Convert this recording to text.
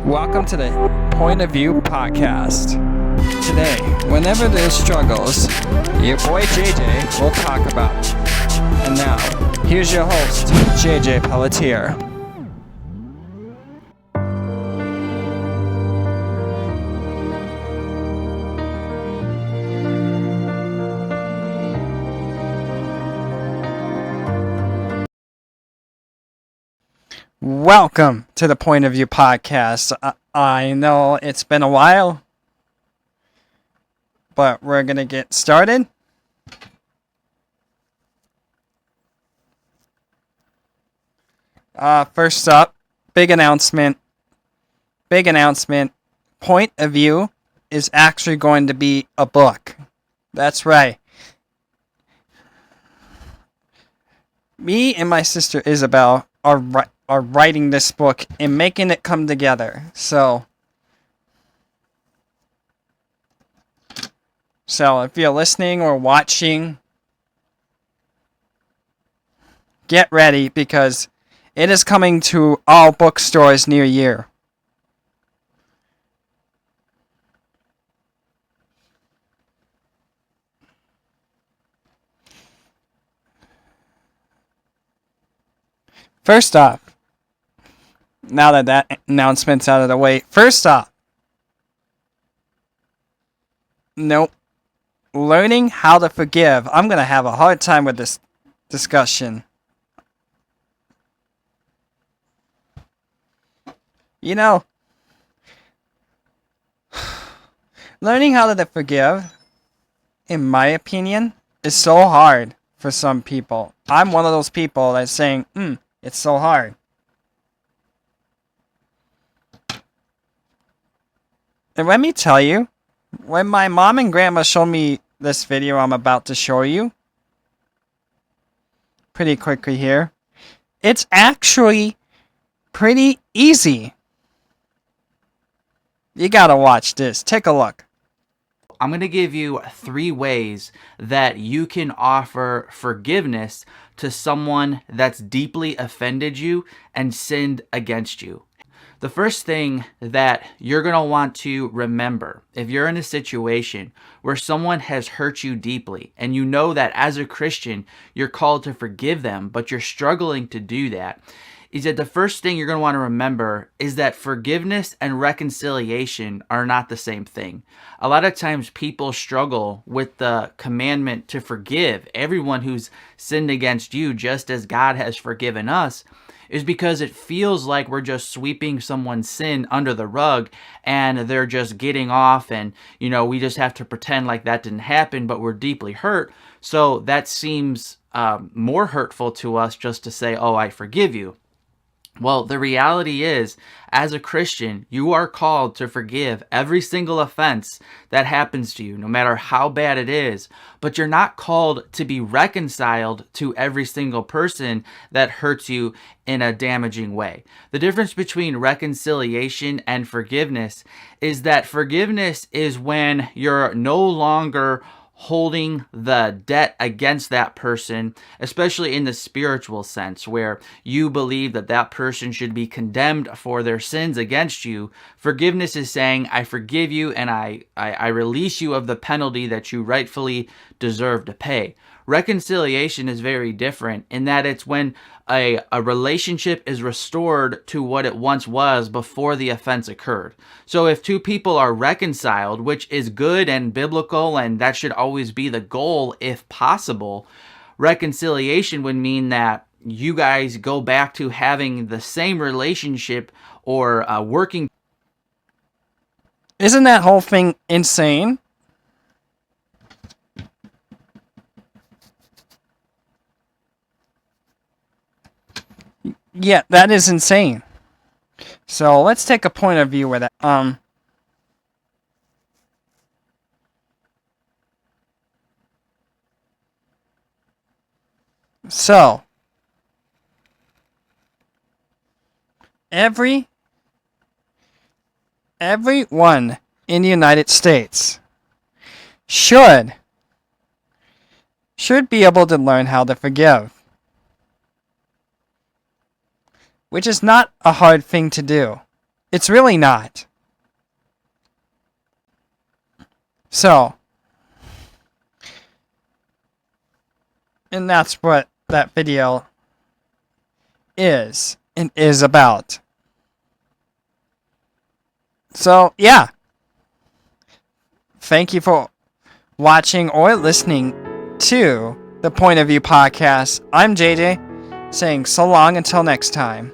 Welcome to the Point of View podcast. Today, whenever there's struggles, your boy JJ will talk about it. And now, here's your host, JJ Pelletier. Welcome to the Point of View podcast. I know it's been a while, but we're going to get started. First up, big announcement. Point of View is actually going to be a book. That's right. Me and my sister Isabel are writing this book and making it come together. So if you're listening or watching, get ready because it is coming to all bookstores near you. First off, now that announcement's out of the way, learning how to forgive. I'm going to have a hard time with this discussion. You know, learning how to forgive, in my opinion, is so hard for some people. I'm one of those people that's saying, it's so hard. And let me tell you, when my mom and grandma showed me this video I'm about to show you, pretty quickly here, it's actually pretty easy. You gotta watch this. Take a look. I'm going to give you 3 ways that you can offer forgiveness to someone that's deeply offended you and sinned against you. The first thing that you're going to want to remember, if you're in a situation where someone has hurt you deeply and you know that as a Christian you're called to forgive them, but you're struggling to do that, is that the first thing you're going to want to remember is that forgiveness and reconciliation are not the same thing. A lot of times people struggle with the commandment to forgive everyone who's sinned against you just as God has forgiven us, is because it feels like we're just sweeping someone's sin under the rug and they're just getting off and, we just have to pretend like that didn't happen, but we're deeply hurt. So that seems more hurtful to us just to say, oh, I forgive you. Well, the reality is, as a Christian, you are called to forgive every single offense that happens to you, no matter how bad it is, but you're not called to be reconciled to every single person that hurts you in a damaging way. The difference between reconciliation and forgiveness is that forgiveness is when you're no longer holding the debt against that person, especially in the spiritual sense, where you believe that that person should be condemned for their sins against you. Forgiveness is saying, I forgive you and I release you of the penalty that you rightfully deserve to pay. Reconciliation is very different in that it's when a relationship is restored to what it once was before the offense occurred. So if two people are reconciled, which is good and biblical, and that should always be the goal if possible, reconciliation would mean that you guys go back to having the same relationship or working. Isn't that whole thing insane? Yeah, that is insane. So let's take a point of view with that. So everyone in the United States should be able to learn how to forgive. which is not a hard thing to do. It's really not. So, and that's what that video is and is about. So, yeah. Thank you for watching or listening to the Point of View podcast. I'm JJ, saying so long until next time.